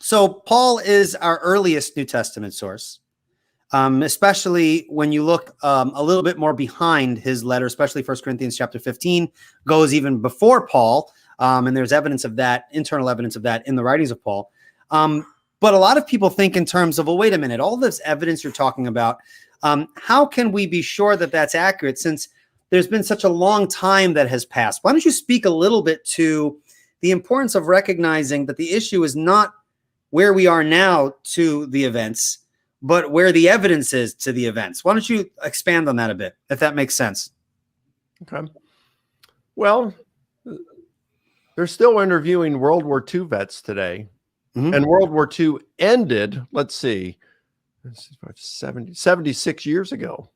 So Paul is our earliest New Testament source, especially when you look a little bit more behind his letter, especially 1 Corinthians chapter 15 goes even before Paul. And there's evidence of that, internal evidence of that in the writings of Paul. But a lot of people think in terms of, well, wait a minute, all this evidence you're talking about, how can we be sure that that's accurate since there's been such a long time that has passed? Why don't you speak a little bit to the importance of recognizing that the issue is not where we are now to the events, but where the evidence is to the events. Why don't you expand on that a bit, if that makes sense? Okay. Well, they're still interviewing World War II vets today. And World War II ended, let's see, 76 years ago.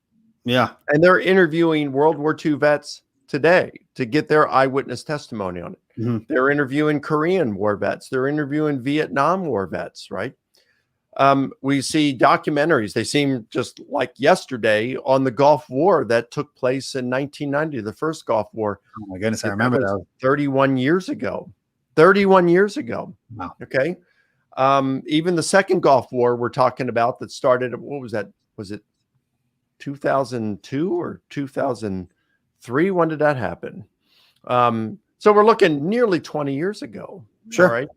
Yeah. And they're interviewing World War II vets today to get their eyewitness testimony on it. They're interviewing Korean War vets. They're interviewing Vietnam War vets, right? We see documentaries. They seem just like yesterday on the Gulf War that took place in 1990, the first Gulf War. Oh my goodness, I remember that. 31 years ago. 31 years ago. Wow. Okay. Even the second Gulf War we're talking about that started, what was that? Was it 2002 or 2003? When did that happen? So we're looking nearly 20 years ago. Sure. All right.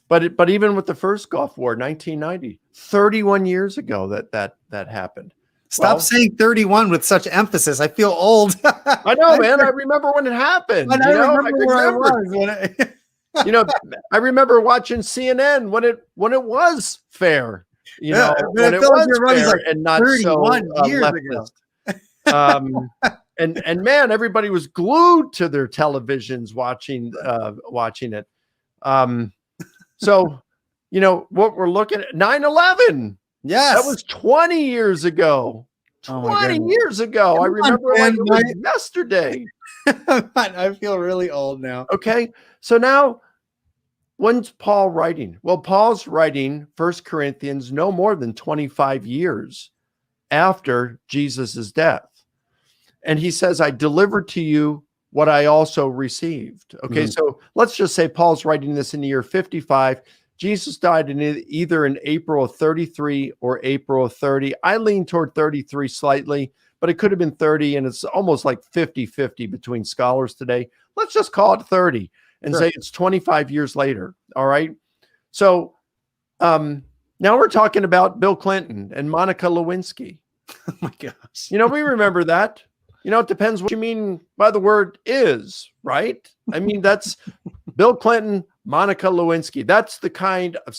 But even with the first Gulf War, 1990, 31 years ago that happened. Stop saying 31 with such emphasis. I feel old. I know, man. I remember when it happened. I remember where I was. I remember watching CNN when it was fair. When it was fair like and not 31 so years ago. And man, everybody was glued to their televisions watching it. So, what we're looking at, 9/11. Yes. That was 20 years ago. 20 years ago. I remember like it was yesterday. I feel really old now. Okay. So now, when's Paul writing? Well, Paul's writing 1 Corinthians no more than 25 years after Jesus' death. And he says, I delivered to you what I also received. Okay, so let's just say Paul's writing this in the year 55. Jesus died either in April of 33 or April of 30. I lean toward 33 slightly, but it could have been 30, and it's almost like 50-50 between scholars today. Let's just call it 30 and say it's 25 years later. All right. So now we're talking about Bill Clinton and Monica Lewinsky. Oh my gosh. We remember that. It depends what you mean by the word is, right? I mean, that's Bill Clinton, Monica Lewinsky. That's the kind of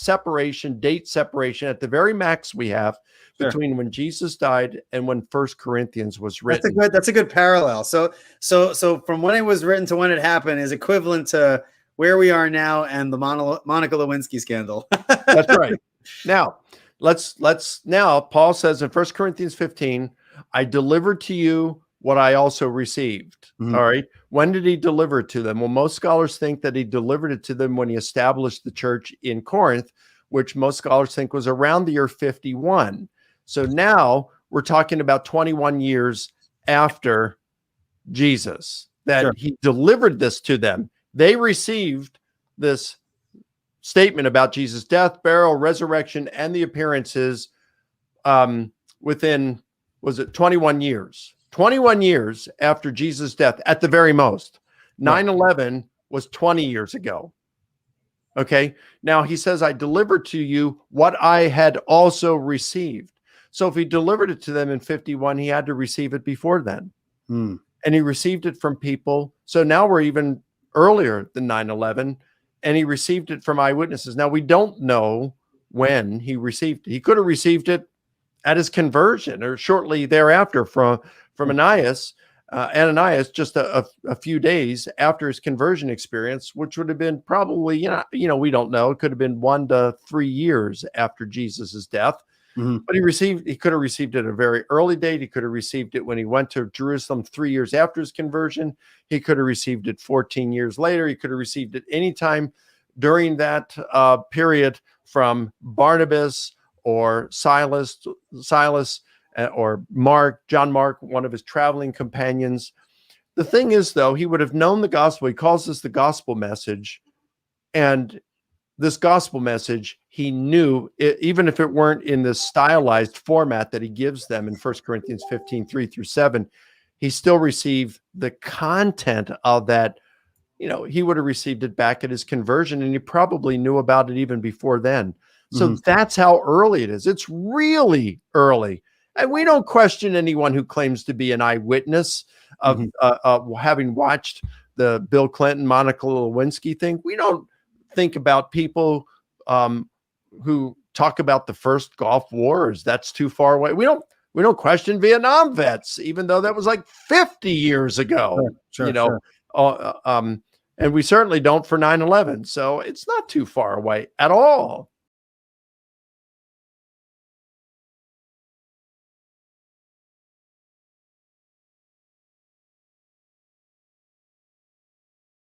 date separation at the very max we have between when Jesus died and when 1 Corinthians was written. That's a good parallel. So from when it was written to when it happened is equivalent to where we are now and the Monica Lewinsky scandal. That's right. Now, now Paul says in 1 Corinthians 15, I delivered to you what I also received. All right. When did he deliver it to them? Well, most scholars think that he delivered it to them when he established the church in Corinth, which most scholars think was around the year 51. So now we're talking about 21 years after Jesus that he delivered this to them. They received this statement about Jesus' death, burial, resurrection, and the appearances within, 21 years? 21 years after Jesus' death, at the very most. 9/11 was 20 years ago. Okay. Now he says, I delivered to you what I had also received. So if he delivered it to them in 51, he had to receive it before then. And he received it from people. So now we're even earlier than 9/11, and he received it from eyewitnesses. Now we don't know when he received it. He could have received it at his conversion or shortly thereafter from Ananias, just a few days after his conversion experience, which would have been probably, we don't know. It could have been 1 to 3 years after Jesus's death. But he could have received it at a very early date. He could have received it when he went to Jerusalem 3 years after his conversion. He could have received it 14 years later. He could have received it anytime during that period from Barnabas or Silas, or John Mark, one of his traveling companions. The thing is, though, he would have known the gospel. He calls this the gospel message. And this gospel message, he knew, even if it weren't in this stylized format that he gives them in 1 Corinthians 15, 3-7, he still received the content of that. You know, he would have received it back at his conversion, and he probably knew about it even before then. So that's how early it is. It's really early. And we don't question anyone who claims to be an eyewitness of having watched the Bill Clinton, Monica Lewinsky thing. We don't think about people who talk about the first Gulf Wars. That's too far away. We don't question Vietnam vets, even though that was like 50 years ago. And we certainly don't for 9/11. So it's not too far away at all.